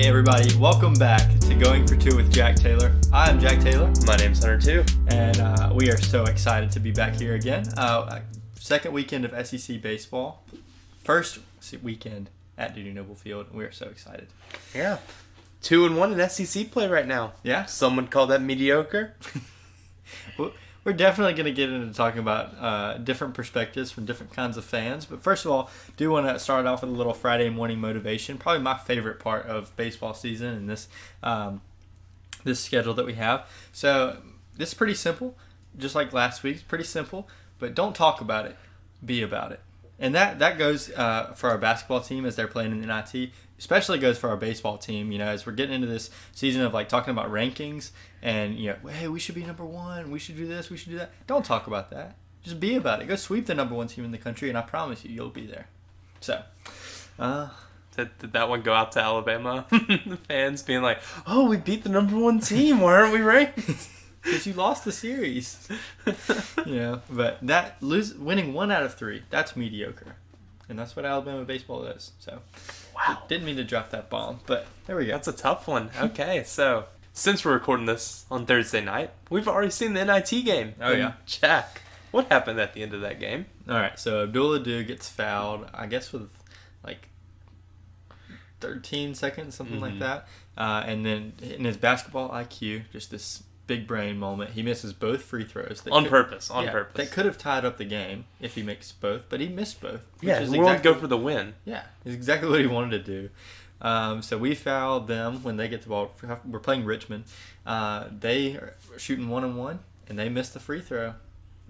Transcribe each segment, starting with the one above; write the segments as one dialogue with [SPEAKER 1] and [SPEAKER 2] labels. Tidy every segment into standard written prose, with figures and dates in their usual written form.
[SPEAKER 1] Hey everybody, welcome back to Going for Two with Jack Taylor. I am Jack Taylor.
[SPEAKER 2] My name's Hunter too.
[SPEAKER 1] And we are so excited to be back here again. Second weekend of SEC baseball. First weekend at Duty Noble Field. We are so excited.
[SPEAKER 2] Yeah. 2-1 in SEC play right now.
[SPEAKER 1] Yeah.
[SPEAKER 2] Some would call that mediocre.
[SPEAKER 1] We're definitely going to get into talking about different perspectives from different kinds of fans. But first of all, do want to start off with a little Friday morning motivation. Probably my favorite part of baseball season and this schedule that we have. So this is pretty simple, just like last week. It's pretty simple, but don't talk about it. Be about it. And that goes for our basketball team as they're playing in the NIT. Especially goes for our baseball team, as we're getting into this season of like talking about rankings and, hey, we should be number one. We should do this. We should do that. Don't talk about that. Just be about it. Go sweep the number one team in the country, and I promise you, you'll be there. So,
[SPEAKER 2] Did that one go out to Alabama? The fans being like, oh, we beat the number one team. Why aren't we ranked?
[SPEAKER 1] Because you lost the series. But winning 1 out of 3, that's mediocre. And that's what Alabama baseball is. So,
[SPEAKER 2] wow.
[SPEAKER 1] Didn't mean to drop that bomb, but there we go.
[SPEAKER 2] That's a tough one. Okay, so since we're recording this on Thursday night, we've already seen the NIT game.
[SPEAKER 1] Oh, yeah.
[SPEAKER 2] Jack, what happened at the end of that game?
[SPEAKER 1] All right, so Abdullah Doo gets fouled, I guess with like 13 seconds, something like that. And then in his basketball IQ, just this big brain moment, he misses both free throws.
[SPEAKER 2] On purpose.
[SPEAKER 1] That could have tied up the game if he makes both, but he missed both.
[SPEAKER 2] Yeah, he wanted to go for the win.
[SPEAKER 1] Yeah, it's exactly what he wanted to do. So we fouled them when they get the ball. We're playing Richmond. They are shooting 1-on-1, and they missed the free throw.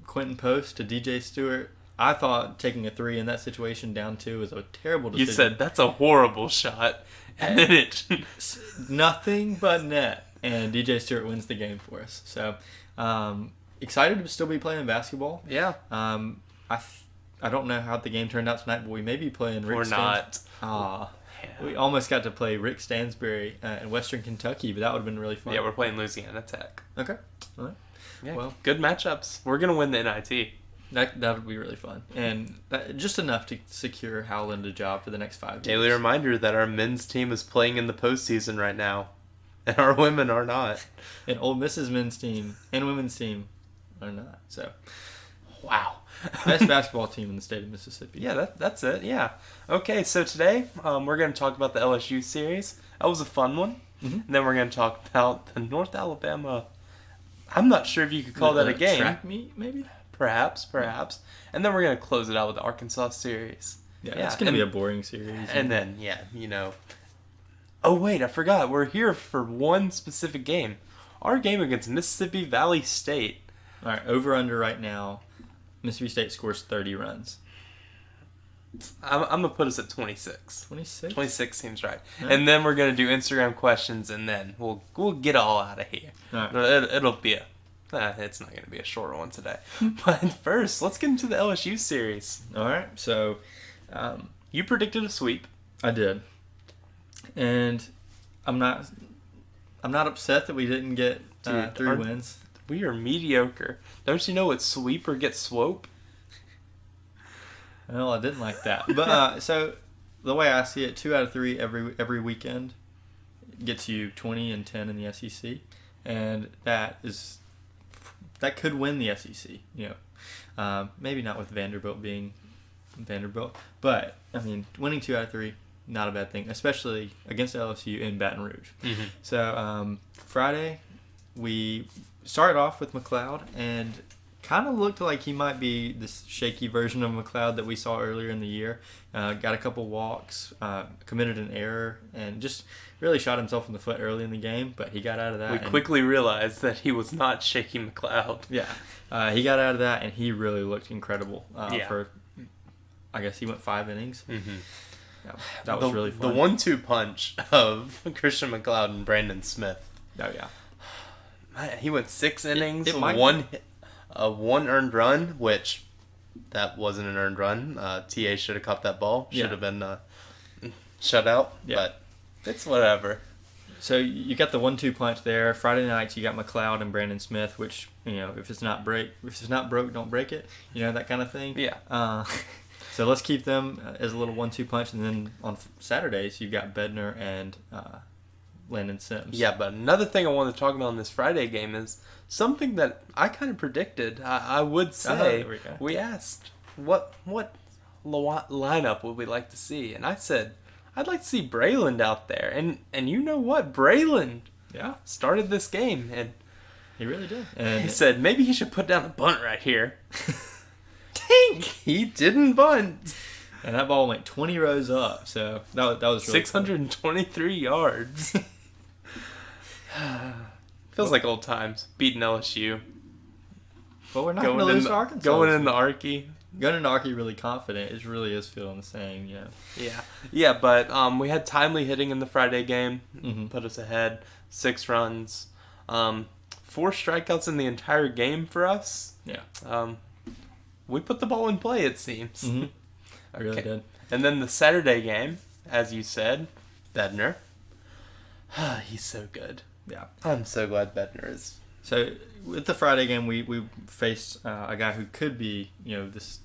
[SPEAKER 1] Quentin Post to DJ Stewart. I thought taking a 3 in that situation down 2 was a terrible decision.
[SPEAKER 2] You said, that's a horrible shot. And then it...
[SPEAKER 1] Nothing but net. And DJ Stewart wins the game for us. So, excited to still be playing basketball.
[SPEAKER 2] Yeah.
[SPEAKER 1] I don't know how the game turned out tonight, but we may be playing Rick
[SPEAKER 2] Yeah.
[SPEAKER 1] We almost got to play Rick Stansbury in Western Kentucky, but that would have been really fun.
[SPEAKER 2] Yeah, we're playing Louisiana Tech.
[SPEAKER 1] Okay. All right.
[SPEAKER 2] Yeah,
[SPEAKER 1] well,
[SPEAKER 2] good matchups. We're going to win the NIT.
[SPEAKER 1] That would be really fun. And just enough to secure Howland a job for the next 5 years.
[SPEAKER 2] Daily reminder that our men's team is playing in the postseason right now. And our women are not.
[SPEAKER 1] And Ole Miss's men's team and women's team are not. So,
[SPEAKER 2] wow.
[SPEAKER 1] Best basketball team in the state of Mississippi.
[SPEAKER 2] Yeah, that's it. Yeah. Okay, so today we're going to talk about the LSU series. That was a fun one. Mm-hmm. And then we're going to talk about the North Alabama. I'm not sure if you could call that a game.
[SPEAKER 1] Track meet, maybe?
[SPEAKER 2] Perhaps. And then we're going to close it out with the Arkansas series.
[SPEAKER 1] Yeah, it's going to be a boring series.
[SPEAKER 2] And then, oh, wait, I forgot. We're here for one specific game. Our game against Mississippi Valley State.
[SPEAKER 1] All right, over-under right now. Mississippi State scores 30 runs.
[SPEAKER 2] I'm going to put us at 26.
[SPEAKER 1] 26?
[SPEAKER 2] 26 seems right. And then we're going to do Instagram questions, and then we'll get all out of here.
[SPEAKER 1] All right.
[SPEAKER 2] It'll be it's not going to be a short one today. But first, let's get into the LSU series.
[SPEAKER 1] All right, so...
[SPEAKER 2] you predicted a sweep.
[SPEAKER 1] I did. And I'm not upset that we didn't get 3 wins.
[SPEAKER 2] We are mediocre. Don't you know it's sweep or get swope?
[SPEAKER 1] Well, I didn't like that. But so the way I see it, 2 out of 3 every weekend gets you 20-10 in the SEC, and that could win the SEC. Maybe not with Vanderbilt being Vanderbilt, but I mean, winning 2 out of 3. Not a bad thing, especially against LSU in Baton Rouge. Mm-hmm. So Friday, we started off with Mcleod and kind of looked like he might be this shaky version of Mcleod that we saw earlier in the year. Got a couple walks, committed an error, and just really shot himself in the foot early in the game, but he got out of that.
[SPEAKER 2] We quickly realized that he was not shaky Mcleod.
[SPEAKER 1] Yeah, he got out of that, and he really looked incredible for, I guess he went 5 innings. Mm-hmm. Yeah, that was really fun.
[SPEAKER 2] The 1-2 punch of Christian Mcleod and Brandon Smith.
[SPEAKER 1] Oh, yeah.
[SPEAKER 2] Man, he went 6 innings, one earned run, which that wasn't an earned run. TA should have caught that ball. Should have been shut out, but it's whatever.
[SPEAKER 1] So you got the 1-2 punch there. Friday nights you got Mcleod and Brandon Smith, which, if it's not broke, don't break it. That kind of thing.
[SPEAKER 2] Yeah.
[SPEAKER 1] So let's keep them as a little 1-2 punch, and then on Saturdays you've got Bednar and Landon Sims.
[SPEAKER 2] Yeah, but another thing I want to talk about in this Friday game is something that I kind of predicted. I would say we asked what lineup would we like to see, and I said I'd like to see Braylon out there, and you know what, Braylon started this game, and
[SPEAKER 1] he really did. And
[SPEAKER 2] he said maybe he should put down a bunt right here. Tink! He didn't bunt.
[SPEAKER 1] And that ball went 20 rows up, so that was really
[SPEAKER 2] 623 cool. yards. Feels like old times. Beating LSU.
[SPEAKER 1] But we're not going to lose to Arkansas.
[SPEAKER 2] Going in the Arky.
[SPEAKER 1] Going in the Arky really confident. It really is feeling the same,
[SPEAKER 2] Yeah, but we had timely hitting in the Friday game. Put us ahead. 6 runs. 4 strikeouts in the entire game for us.
[SPEAKER 1] Yeah.
[SPEAKER 2] We put the ball in play, it seems.
[SPEAKER 1] I really did.
[SPEAKER 2] And then the Saturday game, as you said, Bednar. He's so good.
[SPEAKER 1] Yeah.
[SPEAKER 2] I'm so glad Bednar is.
[SPEAKER 1] So, with the Friday game, we faced a guy who could be, this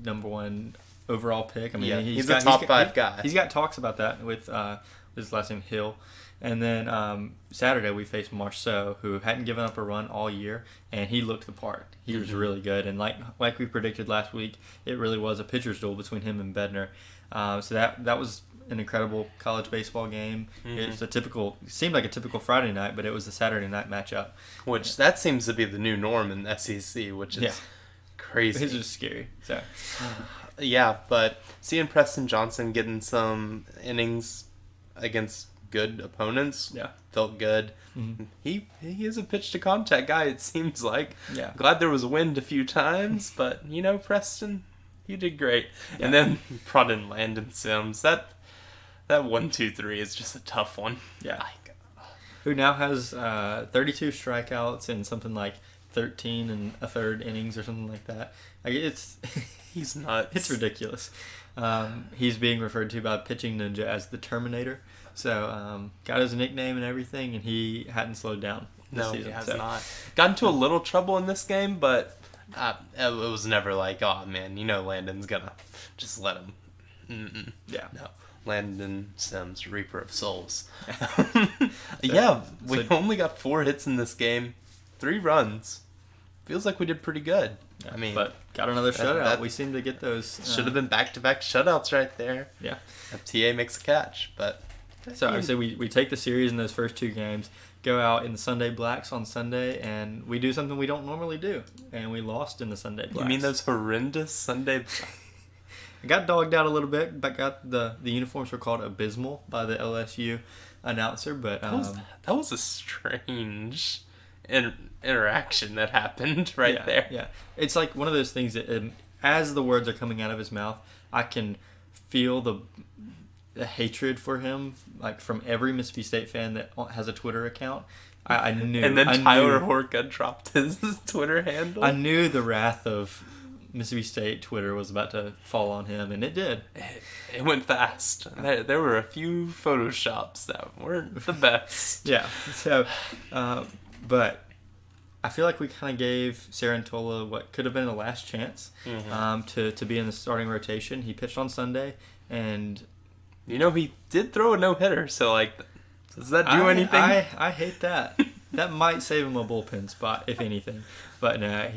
[SPEAKER 1] number 1 overall pick. I mean,
[SPEAKER 2] he's a top 5 guy.
[SPEAKER 1] He's got talks about that with his last name, Hill. And then Saturday, we faced Marceau, who hadn't given up a run all year, and he looked the part. He was really good. And like we predicted last week, it really was a pitcher's duel between him and Bednar. So that was an incredible college baseball game. It seemed like a typical Friday night, but it was a Saturday night matchup.
[SPEAKER 2] Which, that seems to be the new norm in the SEC, which is crazy.
[SPEAKER 1] It's just scary. So.
[SPEAKER 2] Yeah, but seeing Preston Johnson getting some innings against good opponents felt good. He is a pitch to contact guy, it seems like. Glad there was wind a few times, but Preston, you did great. And then brought in Landon Sims. That 1-2-3 is just a tough one.
[SPEAKER 1] Who now has 32 strikeouts and something like 13 1/3 innings or something like that.
[SPEAKER 2] He's nuts.
[SPEAKER 1] It's ridiculous. He's being referred to by Pitching Ninja as the Terminator. So, got his nickname and everything, and he hadn't slowed down this season.
[SPEAKER 2] He has not. Got into a little trouble in this game, but it was never like, oh, man, Landon's going to just let him.
[SPEAKER 1] Yeah.
[SPEAKER 2] No. Landon Sims, Reaper of Souls. We only got 4 hits in this game, 3 runs. Feels like we did pretty good.
[SPEAKER 1] Yeah, but got another shutout. We seem to get those.
[SPEAKER 2] Should have been back-to-back shutouts right there.
[SPEAKER 1] Yeah.
[SPEAKER 2] If TA makes a catch, but...
[SPEAKER 1] So I would say we take the series in those first 2 games, go out in the Sunday Blacks on Sunday, and we do something we don't normally do, and we lost in the Sunday Blacks.
[SPEAKER 2] You mean those horrendous Sunday Blacks?
[SPEAKER 1] I got dogged out a little bit, but got the uniforms were called abysmal by the LSU announcer, but
[SPEAKER 2] that was a strange interaction that happened there.
[SPEAKER 1] Yeah, it's like one of those things that as the words are coming out of his mouth, I can feel the hatred for him, like from every Mississippi State fan that has a Twitter account. I knew.
[SPEAKER 2] And then Tyler Horka dropped his Twitter handle.
[SPEAKER 1] I knew the wrath of Mississippi State Twitter was about to fall on him, and it did.
[SPEAKER 2] It went fast. There were a few Photoshops that weren't the best.
[SPEAKER 1] Yeah. So, but I feel like we kind of gave Sarantola what could have been a last chance to be in the starting rotation. He pitched on Sunday, and
[SPEAKER 2] he did throw a no-hitter, so does that do anything?
[SPEAKER 1] I hate that. That might save him a bullpen spot, if anything. But no,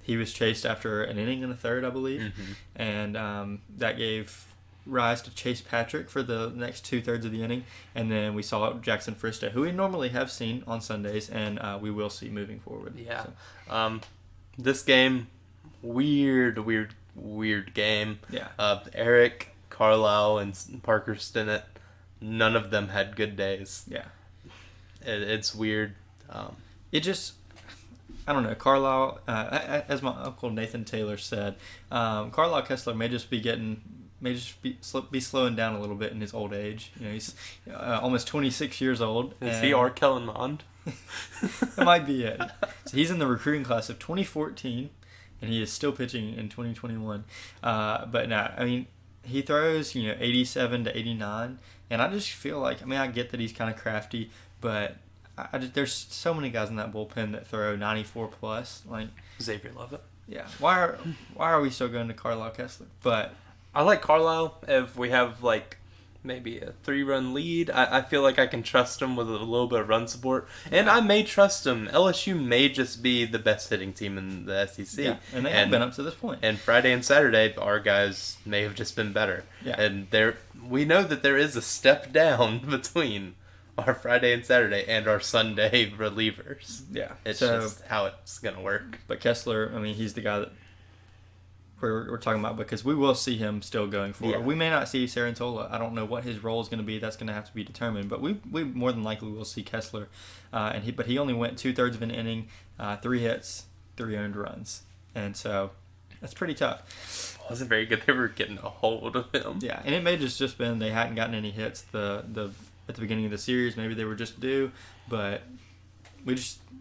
[SPEAKER 1] he was chased after an inning and a third, I believe, and that gave rise to Chase Patrick for the next 2/3 of the inning, and then we saw Jackson Fristoe, who we normally have seen on Sundays, and we will see moving forward.
[SPEAKER 2] Yeah. So. This game, weird game.
[SPEAKER 1] Yeah.
[SPEAKER 2] Eric, Carlisle, and Parker Stinnett, none of them had good days.
[SPEAKER 1] Yeah.
[SPEAKER 2] It's weird.
[SPEAKER 1] It just, I don't know. Carlisle, as my uncle Nathan Taylor said, Carlisle Kessler may just be slowing down a little bit in his old age. He's almost 26 years old.
[SPEAKER 2] Is he R. Kellen Mond?
[SPEAKER 1] That might be it. So he's in the recruiting class of 2014, and he is still pitching in 2021. But no, I mean, he throws 87 to 89, and I just feel like, I get that he's kind of crafty, but there's so many guys in that bullpen that throw 94 plus.
[SPEAKER 2] Xavier Lovett.
[SPEAKER 1] Yeah. Why are we still going to Carlisle Kessler? But
[SPEAKER 2] I like Carlisle if we have maybe a 3-run lead. I feel like I can trust them with a little bit of run support. And I may trust them. LSU may just be the best hitting team in the SEC.
[SPEAKER 1] Yeah, and they have been up to this point.
[SPEAKER 2] And Friday and Saturday, our guys may have just been better.
[SPEAKER 1] Yeah.
[SPEAKER 2] And we know that there is a step down between our Friday and Saturday and our Sunday relievers.
[SPEAKER 1] Yeah.
[SPEAKER 2] It's just how it's going to work.
[SPEAKER 1] But Kessler, I mean, he's the guy that we're talking about because we will see him still going forward. Yeah. We may not see Sarantola. I don't know what his role is going to be. That's going to have to be determined. But we more than likely will see Kessler. But he only went 2/3 of an inning, 3 hits, 3 earned runs. And so that's pretty tough.
[SPEAKER 2] It wasn't very good. They were getting a hold of him.
[SPEAKER 1] Yeah, and it may just been they hadn't gotten any hits at the beginning of the series. Maybe they were just due, but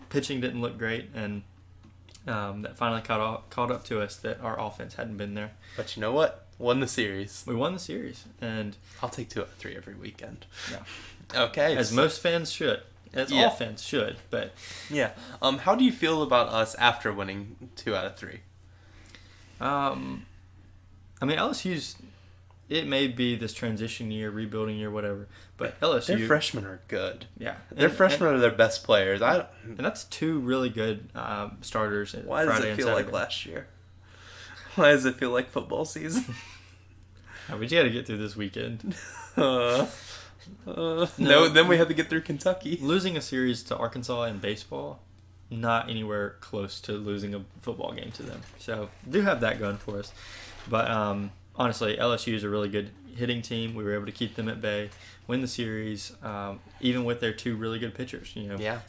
[SPEAKER 1] pitching didn't look great, and that finally caught up to us that our offense hadn't been there.
[SPEAKER 2] But you know what? Won the series.
[SPEAKER 1] We won the series, and
[SPEAKER 2] I'll take 2 out of 3 every weekend.
[SPEAKER 1] Yeah.
[SPEAKER 2] Okay.
[SPEAKER 1] As most fans should. All fans should, but
[SPEAKER 2] yeah. How do you feel about us after winning 2 out of 3?
[SPEAKER 1] I mean, LSU's. It may be this transition year, rebuilding year, whatever, but LSU...
[SPEAKER 2] Their freshmen are good.
[SPEAKER 1] Yeah.
[SPEAKER 2] Their freshmen are their best players.
[SPEAKER 1] And that's 2 really good starters Friday and Saturday.
[SPEAKER 2] Why does it feel like last year? Why does it feel like football season?
[SPEAKER 1] We got to get through this weekend.
[SPEAKER 2] No, then we had to get through Kentucky.
[SPEAKER 1] Losing a series to Arkansas in baseball, not anywhere close to losing a football game to them. So, do have that going for us. But... honestly, LSU is a really good hitting team. We were able to keep them at bay, win the series, even with their 2 really good pitchers,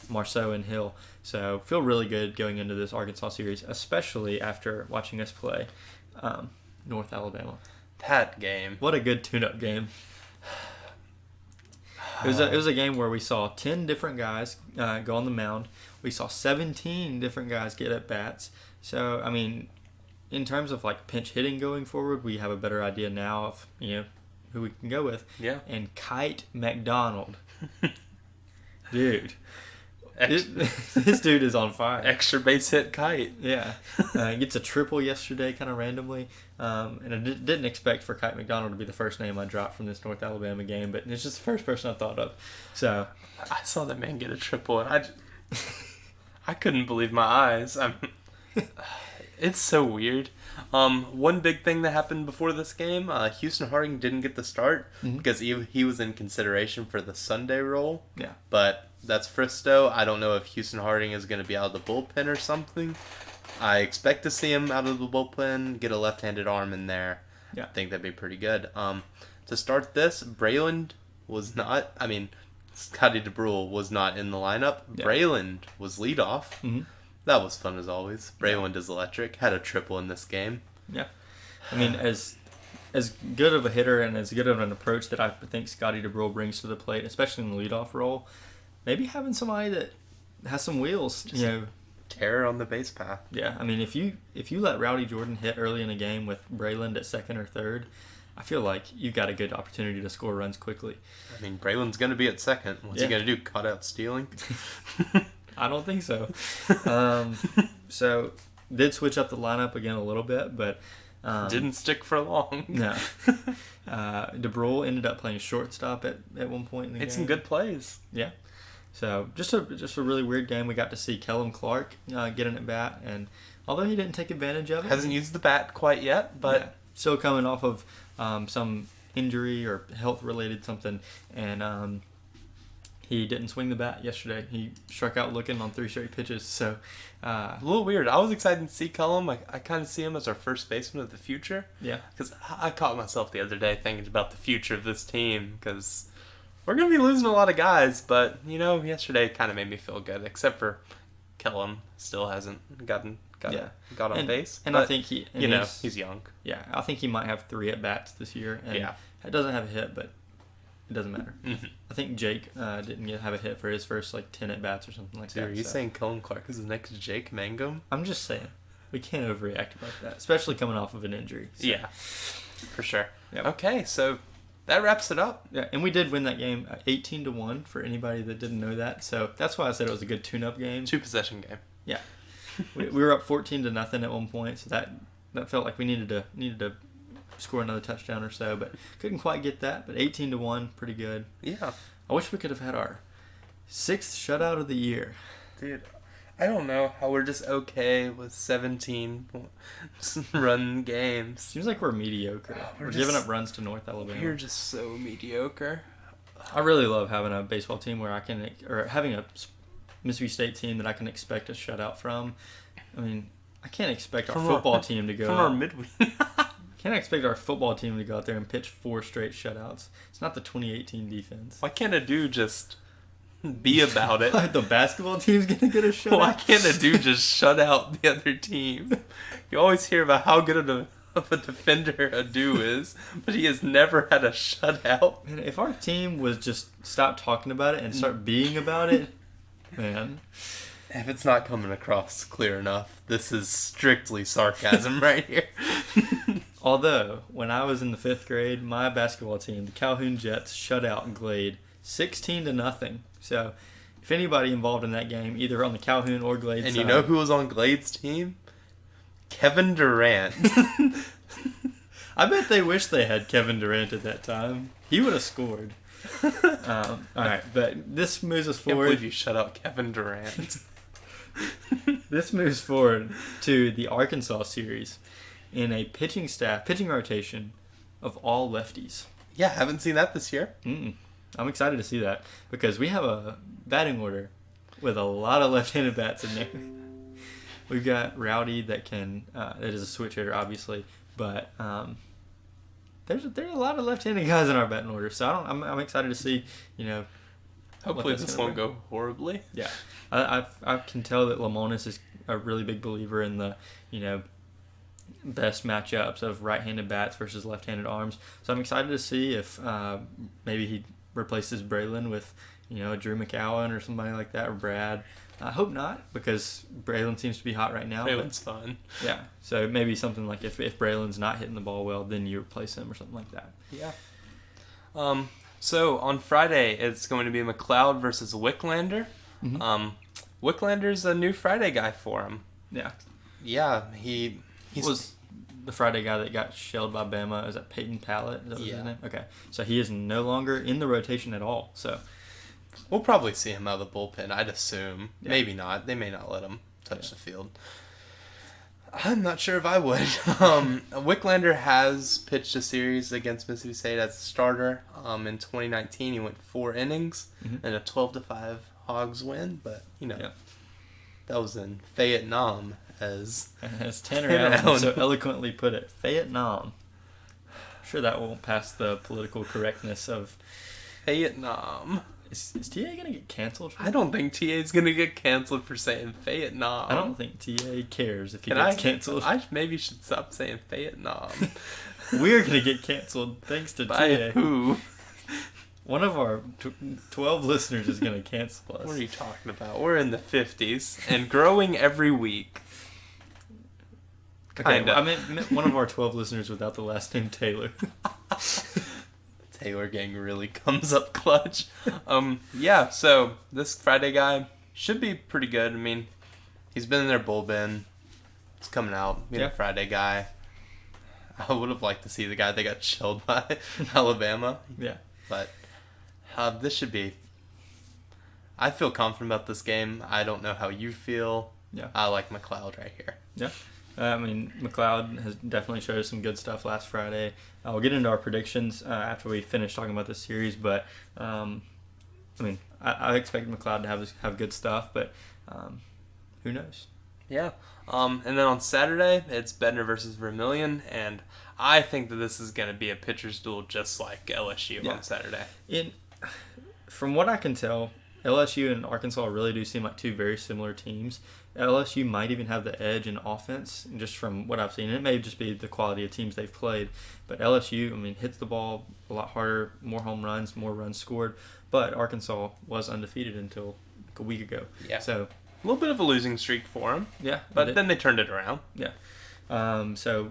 [SPEAKER 1] Marceau and Hill. So feel really good going into this Arkansas series, especially after watching us play North Alabama.
[SPEAKER 2] That game.
[SPEAKER 1] What a good tune-up game. It was a game where we saw 10 different guys go on the mound. We saw 17 different guys get at bats. So, I mean... in terms of like pinch hitting going forward, we have a better idea now of who we can go with.
[SPEAKER 2] Yeah.
[SPEAKER 1] And Kite McDonald, dude, this dude is on fire.
[SPEAKER 2] Extra base hit Kite.
[SPEAKER 1] Yeah, gets a triple yesterday, kind of randomly, and I didn't expect for Kite McDonald to be the first name I dropped from this North Alabama game, but it's just the first person I thought of. So
[SPEAKER 2] I saw that man get a triple, and I couldn't believe my eyes. It's so weird. One big thing that happened before this game, Houston Harding didn't get the start because he was in consideration for the Sunday role.
[SPEAKER 1] Yeah. But
[SPEAKER 2] that's Fristoe. I don't know if Houston Harding is going to be out of the bullpen or something. I expect to see him out of the bullpen, get a left-handed arm in there.
[SPEAKER 1] Yeah.
[SPEAKER 2] I think that'd be pretty good. To start this, Brayland was not, Scotty DeBrule was not in the lineup. Yeah. Brayland was leadoff. Mm-hmm. That was fun as always. Brayland is electric. Had a triple in this game.
[SPEAKER 1] Yeah. I mean, as good of a hitter and as good of an approach that I think Scotty DeBrule brings to the plate, especially in the leadoff role, maybe having somebody that has some wheels,
[SPEAKER 2] terror on the base path.
[SPEAKER 1] Yeah. I mean, if you let Rowdy Jordan hit early in a game with Brayland at second or third, I feel like you've got a good opportunity to score runs quickly.
[SPEAKER 2] I mean, Brayland's going to be at second. What's he going to do? Cut out stealing?
[SPEAKER 1] I don't think so. So, did switch up the lineup again a little bit, but...
[SPEAKER 2] didn't stick for long.
[SPEAKER 1] No. DeBrule ended up playing shortstop at one point in the game.
[SPEAKER 2] Some good plays.
[SPEAKER 1] Yeah. So, just a really weird game. We got to see Kellum Clark get an at-bat, and although he didn't take advantage of it...
[SPEAKER 2] Hasn't used the bat quite yet, but...
[SPEAKER 1] Yeah, still coming off of some injury or health-related something, and... he didn't swing the bat yesterday. He struck out looking on 3 straight pitches. So,
[SPEAKER 2] a little weird. I was excited to see Cullum. I kind of see him as our first baseman of the future.
[SPEAKER 1] Yeah.
[SPEAKER 2] Because I caught myself the other day thinking about the future of this team. Because we're going to be losing a lot of guys. But, yesterday kind of made me feel good. Except for Cullum still hasn't got on base.
[SPEAKER 1] And
[SPEAKER 2] but,
[SPEAKER 1] I think
[SPEAKER 2] he's young.
[SPEAKER 1] Yeah. I think he might have 3 at-bats this year. And
[SPEAKER 2] yeah.
[SPEAKER 1] It doesn't have a hit, but... it doesn't matter.
[SPEAKER 2] Mm-hmm.
[SPEAKER 1] I think Jake didn't have a hit for his first 10 at bats or something like that.
[SPEAKER 2] Are you saying Cullen Clark is the next Jake Mangum?
[SPEAKER 1] I'm just saying we can't overreact about that, especially coming off of an injury. So.
[SPEAKER 2] Yeah, for sure.
[SPEAKER 1] Yep.
[SPEAKER 2] Okay, so that wraps it up.
[SPEAKER 1] Yeah, and we did win that game 18-1 for anybody that didn't know that. So that's why I said it was a good tune-up game.
[SPEAKER 2] 2-possession game.
[SPEAKER 1] Yeah, we were up 14-0 at one point, so that felt like we needed to score another touchdown or so, but couldn't quite get that. But 18-1, pretty good.
[SPEAKER 2] Yeah.
[SPEAKER 1] I wish we could have had our 6th shutout of the year.
[SPEAKER 2] Dude, I don't know how we're just okay with 17 run games.
[SPEAKER 1] Seems like we're mediocre. We're giving up runs to North Alabama.
[SPEAKER 2] We're just so mediocre.
[SPEAKER 1] I really love having a baseball team where having a Mississippi State team that I can expect a shutout from. I mean, I can't expect our football team to go
[SPEAKER 2] from our midweek.
[SPEAKER 1] Can't expect our football team to go out there and pitch 4 straight shutouts. It's not the 2018 defense.
[SPEAKER 2] Why can't a dude just be about it?
[SPEAKER 1] The basketball team's gonna get a shutout.
[SPEAKER 2] Why can't a dude just shut out the other team? You always hear about how good of a defender a dude is, but he has never had a shutout.
[SPEAKER 1] Man, if our team was just stop talking about it and start being about it, man.
[SPEAKER 2] If it's not coming across clear enough, this is strictly sarcasm right here.
[SPEAKER 1] Although, when I was in the 5th grade, my basketball team, the Calhoun Jets, shut out Glade 16-0. So, if anybody involved in that game, either on the Calhoun or Glade
[SPEAKER 2] and
[SPEAKER 1] side...
[SPEAKER 2] you know who was on Glade's team? Kevin Durant.
[SPEAKER 1] I bet they wish they had Kevin Durant at that time. He would have scored. All right, but this moves us forward.
[SPEAKER 2] I can't believe you shut out Kevin Durant.
[SPEAKER 1] This moves forward to the Arkansas series in a pitching rotation of all lefties.
[SPEAKER 2] Yeah, haven't seen that this year.
[SPEAKER 1] I'm excited to see that because we have a batting order with a lot of left-handed bats in there. We've got Rowdy that is a switch hitter, obviously, but there's a lot of left-handed guys in our batting order. So I'm excited to see,
[SPEAKER 2] Hopefully this won't go horribly.
[SPEAKER 1] Yeah, I can tell that Lamonis is a really big believer in the best matchups of right-handed bats versus left-handed arms. So I'm excited to see if maybe he replaces Braylon with a Drew McCowan or somebody like that, or Brad. I hope not, because Braylon seems to be hot right now.
[SPEAKER 2] Braylon's fun.
[SPEAKER 1] Yeah, so maybe something like if Braylon's not hitting the ball well, then you replace him or something like that.
[SPEAKER 2] Yeah. So on Friday, it's going to be Mcleod versus Wicklander.
[SPEAKER 1] Mm-hmm.
[SPEAKER 2] Wicklander's a new Friday guy for him.
[SPEAKER 1] Yeah.
[SPEAKER 2] Yeah, he
[SPEAKER 1] was the Friday guy that got shelled by Bama. Is that Peyton Pallett? Is that his name? Okay. So he is no longer in the rotation at all. So
[SPEAKER 2] we'll probably see him out of the bullpen, I'd assume.
[SPEAKER 1] Yeah.
[SPEAKER 2] Maybe not. They may not let him touch the field. I'm not sure if I would. Wicklander has pitched a series against Mississippi State as a starter. In 2019, he went 4 innings and a 12-5 Hogs win. But, that was in Vietnam, as
[SPEAKER 1] Tanner Allen so eloquently put it. Vietnam. I'm sure that won't pass the political correctness of
[SPEAKER 2] Vietnam.
[SPEAKER 1] Is TA going to get canceled for that?
[SPEAKER 2] I don't think TA is going to get canceled for saying Vietnam.
[SPEAKER 1] I don't think TA cares if he gets canceled.
[SPEAKER 2] I maybe should stop saying Vietnam.
[SPEAKER 1] We're going to get canceled thanks to
[SPEAKER 2] By
[SPEAKER 1] TA.
[SPEAKER 2] who?
[SPEAKER 1] One of our 12 listeners is going to cancel us.
[SPEAKER 2] What are you talking about? We're in the 50s and growing every week.
[SPEAKER 1] Okay, I meant one of our 12 listeners without the last name Taylor.
[SPEAKER 2] Taylor gang really comes up clutch. Yeah, so this Friday guy should be pretty good. I mean, he's been in their bullpen. It's coming out. Being a Friday guy. I would have liked to see the guy that got shelled by Alabama.
[SPEAKER 1] Yeah.
[SPEAKER 2] But this should be... I feel confident about this game. I don't know how you feel.
[SPEAKER 1] Yeah.
[SPEAKER 2] I like Mcleod right here.
[SPEAKER 1] Yeah. Mcleod has definitely showed us some good stuff last Friday. We'll get into our predictions after we finish talking about this series, but I expect Mcleod to have good stuff, but who knows?
[SPEAKER 2] Yeah. And then on Saturday, it's Bednar versus Vermillion, and I think that this is going to be a pitcher's duel just like LSU on Saturday.
[SPEAKER 1] From what I can tell, LSU and Arkansas really do seem like two very similar teams. LSU might even have the edge in offense, just from what I've seen. It may just be the quality of teams they've played. But LSU, hits the ball a lot harder, more home runs, more runs scored. But Arkansas was undefeated until a week ago.
[SPEAKER 2] Yeah.
[SPEAKER 1] So
[SPEAKER 2] a little bit of a losing streak for them.
[SPEAKER 1] Yeah.
[SPEAKER 2] But then they turned it around.
[SPEAKER 1] Yeah. So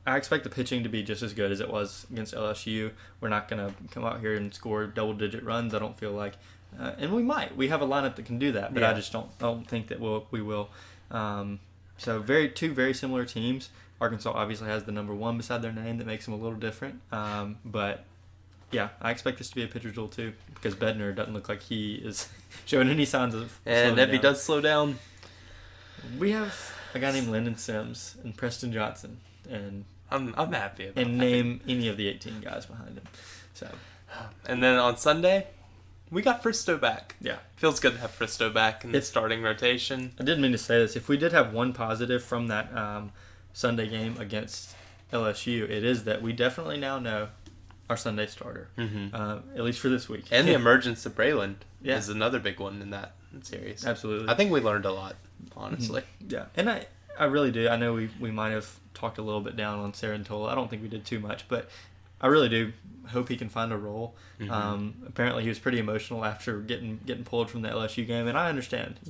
[SPEAKER 1] I expect the pitching to be just as good as it was against LSU. We're not going to come out here and score double-digit runs, I don't feel like. And we might. We have a lineup that can do that, but I just don't think that we will. So two very similar teams. Arkansas obviously has the number 1 beside their name that makes them a little different. But yeah, I expect this to be a pitcher's duel too, because Bednar doesn't look like he is showing any signs of
[SPEAKER 2] slowing down. If he does slow down,
[SPEAKER 1] we have a guy named Landon Sims and Preston Johnson, and
[SPEAKER 2] I'm happy about
[SPEAKER 1] and
[SPEAKER 2] that.
[SPEAKER 1] name any of the 18 guys behind him. So,
[SPEAKER 2] and then on Sunday, we got Fristoe back.
[SPEAKER 1] Yeah,
[SPEAKER 2] feels good to have Fristoe back in the starting rotation.
[SPEAKER 1] I didn't mean to say this. If we did have one positive from that Sunday game against LSU, it is that we definitely now know our Sunday starter, at least for this week.
[SPEAKER 2] And the emergence of Braylon is another big one in that series.
[SPEAKER 1] Absolutely.
[SPEAKER 2] I think we learned a lot, honestly.
[SPEAKER 1] Yeah, and I really do. I know we might have talked a little bit down on Sarantola. I don't think we did too much, but I really do hope he can find a role. Apparently, he was pretty emotional after getting pulled from the LSU game, and I understand.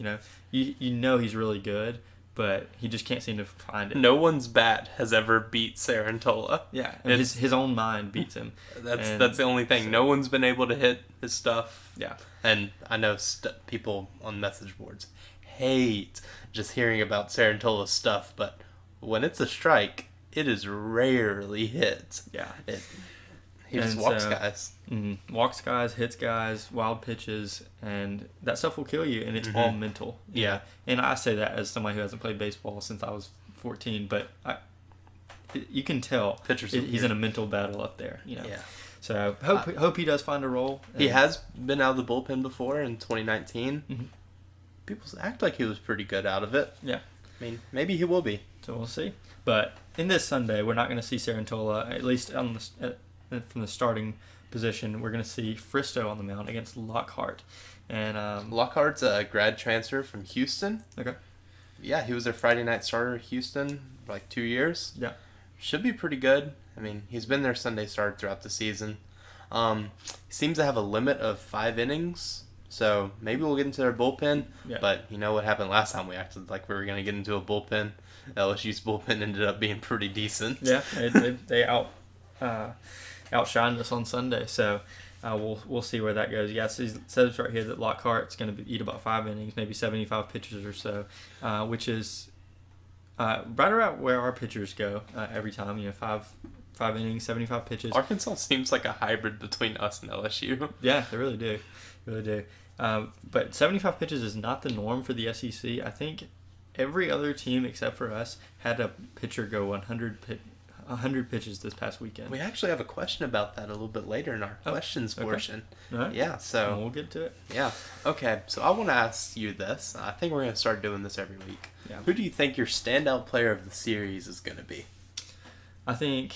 [SPEAKER 1] You know he's really good, but he just can't seem to find it.
[SPEAKER 2] No one's bat has ever beat Sarantola.
[SPEAKER 1] Yeah, and his own mind beats him.
[SPEAKER 2] That's the only thing. No one's been able to hit his stuff.
[SPEAKER 1] Yeah,
[SPEAKER 2] and I know people on message boards hate just hearing about Sarantola's stuff, but when it's a strike, it is rarely hit.
[SPEAKER 1] Yeah.
[SPEAKER 2] He just walks guys.
[SPEAKER 1] Walks guys, hits guys, wild pitches, and that stuff will kill you, and it's all mental.
[SPEAKER 2] Yeah.
[SPEAKER 1] And I say that as somebody who hasn't played baseball since I was 14, but you can tell he's in a mental battle up there. Yeah. So hope he does find a role.
[SPEAKER 2] He has been out of the bullpen before in 2019. People act like he was pretty good out of it.
[SPEAKER 1] Yeah.
[SPEAKER 2] I mean, maybe he will be.
[SPEAKER 1] So we'll see. But in this Sunday, we're not going to see Sarantola, at least from the starting position. We're going to see Fristoe on the mound against Lockhart. And
[SPEAKER 2] Lockhart's a grad transfer from Houston.
[SPEAKER 1] Okay.
[SPEAKER 2] Yeah, he was their Friday night starter at Houston for like 2 years.
[SPEAKER 1] Yeah.
[SPEAKER 2] Should be pretty good. I mean, he's been their Sunday starter throughout the season. He seems to have a limit of 5 innings. So maybe we'll get into their bullpen. Yeah. But you know what happened last time? We acted like we were going to get into a bullpen. LSU's bullpen ended up being pretty decent.
[SPEAKER 1] Yeah, they outshined us on Sunday. So we'll see where that goes. Yes, it says right here that Lockhart's going to eat about 5 innings, maybe 75 pitches or so, which is right around where our pitchers go every time. 5 innings, 75 pitches.
[SPEAKER 2] Arkansas seems like a hybrid between us and LSU.
[SPEAKER 1] Yeah, they really do. But 75 pitches is not the norm for the SEC. I think every other team except for us had a pitcher go 100 pitches this past weekend.
[SPEAKER 2] We actually have a question about that a little bit later in our questions portion.
[SPEAKER 1] All right.
[SPEAKER 2] Yeah, so
[SPEAKER 1] we'll get to it.
[SPEAKER 2] Yeah. Okay, so I want to ask you this. I think we're going to start doing this every week.
[SPEAKER 1] Yeah.
[SPEAKER 2] Who do you think your standout player of the series is going to be?
[SPEAKER 1] I think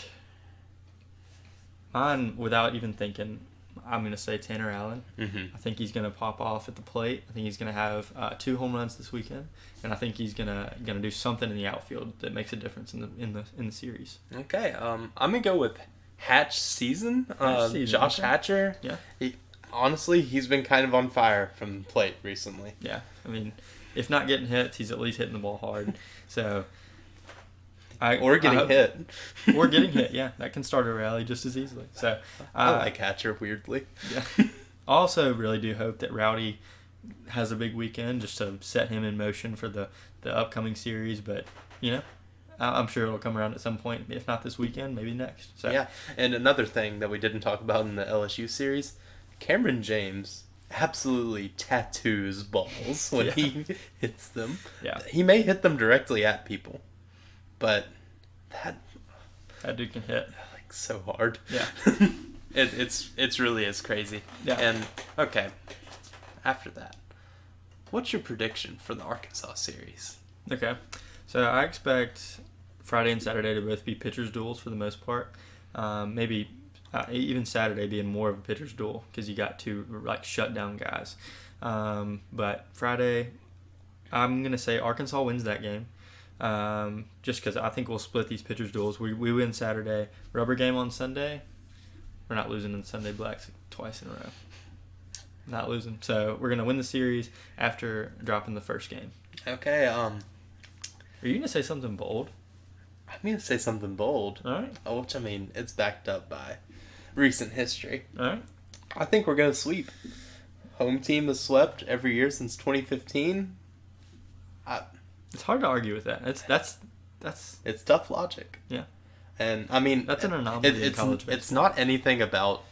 [SPEAKER 1] mine, without even thinking, I'm going to say Tanner Allen. I think he's going to pop off at the plate. I think he's going to have 2 home runs this weekend, and I think he's going to do something in the outfield that makes a difference in the series.
[SPEAKER 2] Okay, I'm going to go with Hatch season. Josh Hatcher.
[SPEAKER 1] Yeah.
[SPEAKER 2] He's been kind of on fire from the plate recently.
[SPEAKER 1] Yeah, I mean, if not getting hits, he's at least hitting the ball hard. So.
[SPEAKER 2] Or getting hit.
[SPEAKER 1] Or getting hit, yeah. That can start a rally just as easily. So
[SPEAKER 2] I like Hatcher, weirdly.
[SPEAKER 1] Yeah. I also really do hope that Rowdy has a big weekend just to set him in motion for the upcoming series. But, I'm sure it'll come around at some point. If not this weekend, maybe next. So.
[SPEAKER 2] Yeah, and another thing that we didn't talk about in the LSU series, Cameron James absolutely tattoos balls when he hits them.
[SPEAKER 1] Yeah.
[SPEAKER 2] He may hit them directly at people. But
[SPEAKER 1] that dude can hit
[SPEAKER 2] like so hard.
[SPEAKER 1] Yeah,
[SPEAKER 2] it's really is crazy.
[SPEAKER 1] Yeah.
[SPEAKER 2] And okay, after that, what's your prediction for the Arkansas series?
[SPEAKER 1] Okay, so I expect Friday and Saturday to both be pitchers' duels for the most part. Maybe even Saturday being more of a pitcher's duel because you got 2 shut down guys. But Friday, I'm gonna say Arkansas wins that game. Just because I think we'll split these pitchers' duels. We win Saturday, rubber game on Sunday. We're not losing in Sunday Blacks twice in a row. Not losing. So we're gonna win the series after dropping the first game.
[SPEAKER 2] Okay.
[SPEAKER 1] Are you gonna say something bold?
[SPEAKER 2] I'm gonna say something bold.
[SPEAKER 1] All right.
[SPEAKER 2] Which it's backed up by recent history.
[SPEAKER 1] All right.
[SPEAKER 2] I think we're gonna sweep. Home team has swept every year since 2015.
[SPEAKER 1] It's hard to argue with that. That's
[SPEAKER 2] it's tough logic.
[SPEAKER 1] Yeah.
[SPEAKER 2] And I mean,
[SPEAKER 1] that's an anomaly in college baseball.
[SPEAKER 2] It's not anything about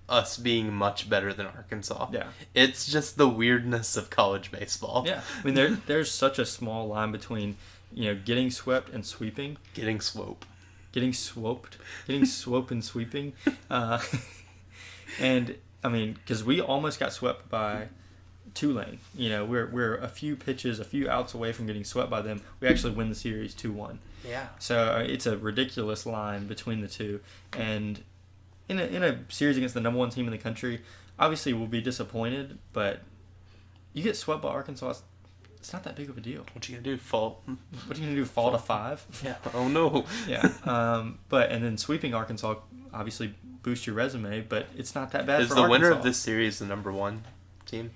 [SPEAKER 2] us being much better than Arkansas.
[SPEAKER 1] Yeah.
[SPEAKER 2] It's just the weirdness of college baseball.
[SPEAKER 1] Yeah. I mean, there's such a small line between, getting swept and sweeping.
[SPEAKER 2] Getting swope.
[SPEAKER 1] Getting swope and sweeping. And, I mean, because we almost got swept by Tulane. We're a few pitches, a few outs away from getting swept by them. We actually win the series 2-1.
[SPEAKER 2] Yeah.
[SPEAKER 1] So it's a ridiculous line between the two. And in a series against the number one team in the country, obviously we'll be disappointed, but you get swept by Arkansas, it's not that big of a deal.
[SPEAKER 2] What you gonna do? Fall?
[SPEAKER 1] What are you gonna do? Fall to 5?
[SPEAKER 2] Yeah. Oh no.
[SPEAKER 1] Yeah. And then sweeping Arkansas obviously boosts your resume, but it's not that bad.
[SPEAKER 2] Is
[SPEAKER 1] for
[SPEAKER 2] the
[SPEAKER 1] Arkansas.
[SPEAKER 2] winner of this series the number one team?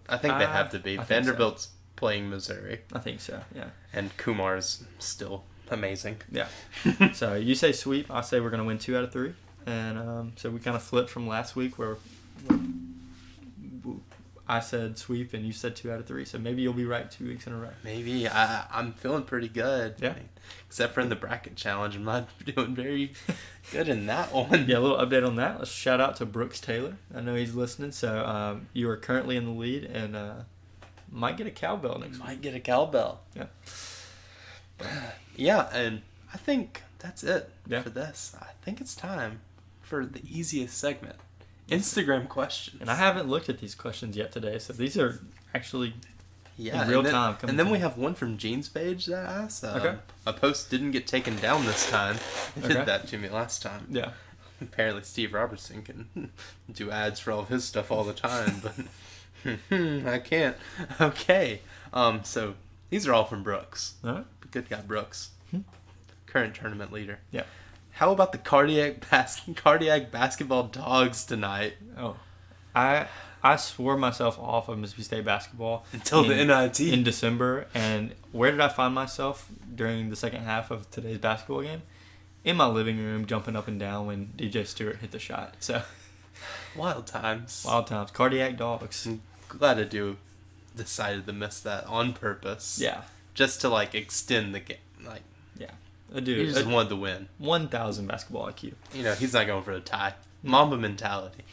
[SPEAKER 2] I think they have to be. Vanderbilt's playing Missouri.
[SPEAKER 1] I think so. Yeah.
[SPEAKER 2] And Kumar's still amazing.
[SPEAKER 1] Yeah. So you say sweep, I say we're gonna win 2 out of 3, and so we kind of flipped from last week where I said sweep and you said 2 out of 3. So maybe you'll be right 2 weeks in a row.
[SPEAKER 2] Maybe. I'm feeling pretty good.
[SPEAKER 1] Yeah.
[SPEAKER 2] Except for in the bracket challenge. I'm not doing very good in that one.
[SPEAKER 1] Yeah, a little update on that. Let's shout out to Brooks Taylor. I know he's listening. So you are currently in the lead and might get a cowbell next week.
[SPEAKER 2] Might get a cowbell.
[SPEAKER 1] Yeah.
[SPEAKER 2] Yeah, and I think that's it
[SPEAKER 1] for
[SPEAKER 2] this. I think it's time for the easiest segment. Instagram questions.
[SPEAKER 1] And I haven't looked at these questions yet today, so these are actually in real time.
[SPEAKER 2] And then we have one from Gene's page that asked.
[SPEAKER 1] Okay.
[SPEAKER 2] A post didn't get taken down this time. It did that to me last time.
[SPEAKER 1] Yeah.
[SPEAKER 2] Apparently Steve Robertson can do ads for all of his stuff all the time, but I can't. Okay. So these are all from Brooks.
[SPEAKER 1] All right.
[SPEAKER 2] Good guy, Brooks. Current tournament leader.
[SPEAKER 1] Yeah.
[SPEAKER 2] How about the cardiac basketball dogs tonight?
[SPEAKER 1] Oh, I swore myself off of Mississippi State basketball
[SPEAKER 2] until the NIT
[SPEAKER 1] in December. And where did I find myself during the second half of today's basketball game? In my living room, jumping up and down when DJ Stewart hit the shot. So
[SPEAKER 2] wild times.
[SPEAKER 1] Wild times. Cardiac dogs.
[SPEAKER 2] I'm glad Adu decided to miss that on purpose.
[SPEAKER 1] Yeah.
[SPEAKER 2] Just to extend the game.
[SPEAKER 1] Yeah. Dude,
[SPEAKER 2] he just wanted to win.
[SPEAKER 1] 1,000 basketball IQ.
[SPEAKER 2] He's not going for a tie. Mamba mentality.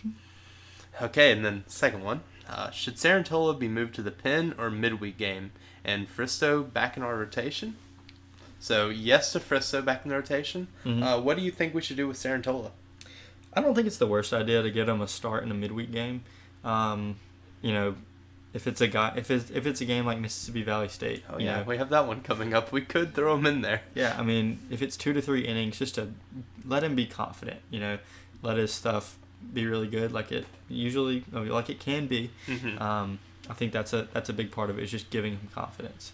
[SPEAKER 2] Okay, and then second one. Should Sarantola be moved to the pen or midweek game? And Fristoe back in our rotation? So, yes to Fristoe back in the rotation. Mm-hmm. What do you think we should do with Sarantola?
[SPEAKER 1] I don't think it's the worst idea to get him a start in a midweek game. If it's a game like Mississippi Valley State,
[SPEAKER 2] we have that one coming up. We could throw him in there.
[SPEAKER 1] Yeah, I mean, if it's 2 to 3 innings, just to let him be confident. Let his stuff be really good, like it can be. Mm-hmm. I think that's a big part of it. Is just giving him confidence.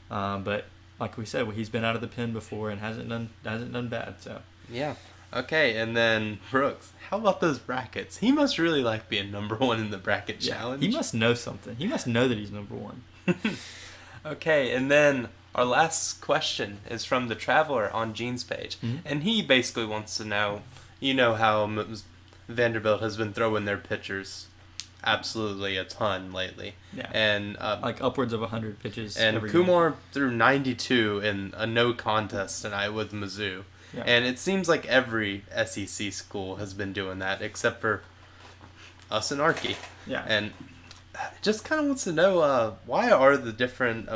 [SPEAKER 1] But like we said, he's been out of the pen before and hasn't done bad. So
[SPEAKER 2] yeah. Okay, and then Brooks, how about those brackets? He must really like being number one in the bracket challenge.
[SPEAKER 1] He must know something. He must know that he's number one.
[SPEAKER 2] Okay, and then our last question is from the Traveler on Gene's page. Mm-hmm. And he basically wants to know, how Vanderbilt has been throwing their pitchers absolutely a ton lately.
[SPEAKER 1] Yeah.
[SPEAKER 2] And
[SPEAKER 1] upwards of 100 pitches.
[SPEAKER 2] And Kumar threw 92 in a no contest tonight with Mizzou. Yeah. And it seems like every SEC school has been doing that, except for us and Arky.
[SPEAKER 1] Yeah.
[SPEAKER 2] And just kind of wants to know why are the different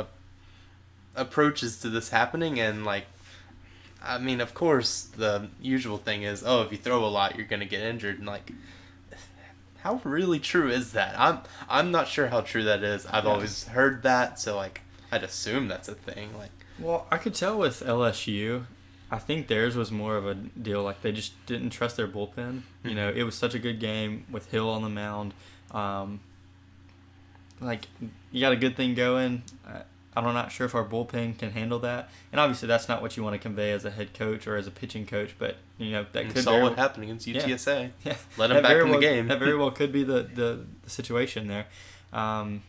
[SPEAKER 2] approaches to this happening? And of course, the usual thing is, if you throw a lot, you're going to get injured. And how really true is that? I'm not sure how true that is. I've always heard that, so I'd assume that's a thing.
[SPEAKER 1] Well, I could tell with LSU. I think theirs was more of a deal, they just didn't trust their bullpen. Mm-hmm. It was such a good game with Hill on the mound. You got a good thing going. I'm not sure if our bullpen can handle that. And obviously that's not what you want to convey as a head coach or as a pitching coach, but, that could
[SPEAKER 2] saw what happened against UTSA.
[SPEAKER 1] Yeah.
[SPEAKER 2] Let them back in the game.
[SPEAKER 1] That very well could be the situation there. I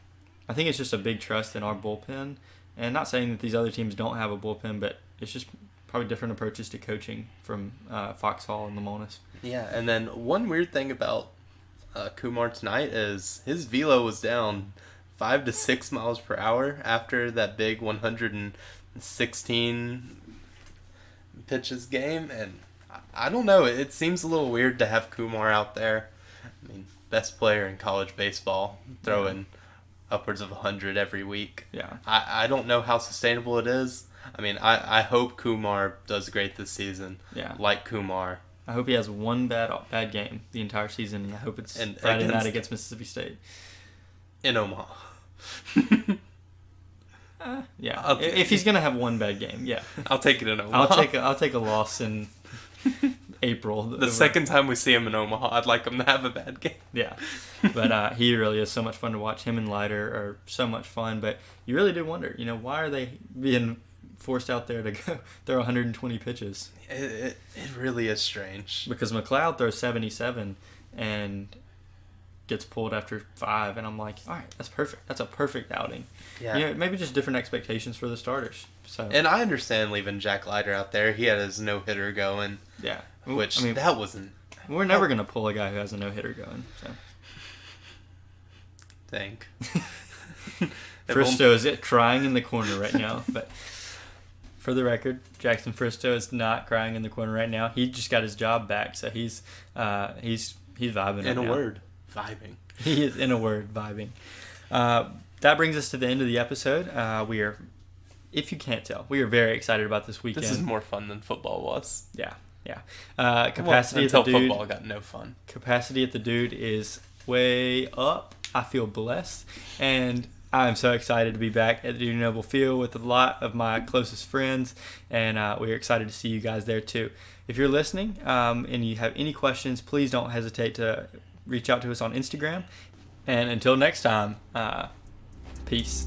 [SPEAKER 1] think it's just a big trust in our bullpen. And not saying that these other teams don't have a bullpen, but it's just probably different approaches to coaching from Foxhall and Lamonis.
[SPEAKER 2] Yeah, and then one weird thing about Kumar tonight is his velo was down 5 to 6 miles per hour after that big 116 pitches game, and I don't know. It seems a little weird to have Kumar out there. I mean, best player in college baseball, throwing upwards of 100 every week.
[SPEAKER 1] Yeah.
[SPEAKER 2] I don't know how sustainable it is. I mean, I hope Kumar does great this season.
[SPEAKER 1] Yeah.
[SPEAKER 2] Like Kumar.
[SPEAKER 1] I hope he has one bad game the entire season. And I hope it's Friday night against Mississippi State.
[SPEAKER 2] In Omaha.
[SPEAKER 1] Yeah. If he's gonna have one bad game, yeah.
[SPEAKER 2] I'll take it in Omaha.
[SPEAKER 1] I'll take a loss in April.
[SPEAKER 2] The second time we see him in Omaha, I'd like him to have a bad game.
[SPEAKER 1] Yeah. But he really is so much fun to watch. Him and Leiter are so much fun. But you really do wonder, why are they being forced out there to go throw 120 pitches?
[SPEAKER 2] It really is strange.
[SPEAKER 1] Because Mcleod throws 77 and gets pulled after 5, and I'm like, all right, that's perfect. That's a perfect outing.
[SPEAKER 2] Yeah.
[SPEAKER 1] Maybe just different expectations for the starters. So.
[SPEAKER 2] And I understand leaving Jack Leiter out there. He had his no-hitter going.
[SPEAKER 1] Yeah.
[SPEAKER 2] That wasn't...
[SPEAKER 1] We're never going to pull a guy who has a no-hitter going. So.
[SPEAKER 2] Think.
[SPEAKER 1] Fristoe is crying in the corner right now, but... For the record, Jackson Fristoe is not crying in the corner right now. He just got his job back, so he's vibing.
[SPEAKER 2] In a word, vibing.
[SPEAKER 1] He is, in a word, vibing. That brings us to the end of the episode. We are, if you can't tell, we are very excited about this weekend.
[SPEAKER 2] This is more fun than football was.
[SPEAKER 1] Yeah. Capacity at the dude.
[SPEAKER 2] Football got no fun.
[SPEAKER 1] Capacity at the dude is way up. I feel blessed, and I'm so excited to be back at the Dude Noble Field with a lot of my closest friends, and we're excited to see you guys there too. If you're listening and you have any questions, please don't hesitate to reach out to us on Instagram. And until next time, peace.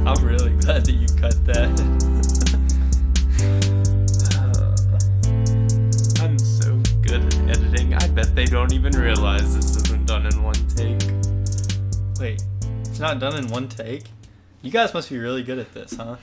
[SPEAKER 1] I'm really glad that you cut that.
[SPEAKER 2] I'm so good at editing. I bet they don't even realize this isn't done in one take.
[SPEAKER 1] Wait, it's not done in one take? You guys must be really good at this, huh?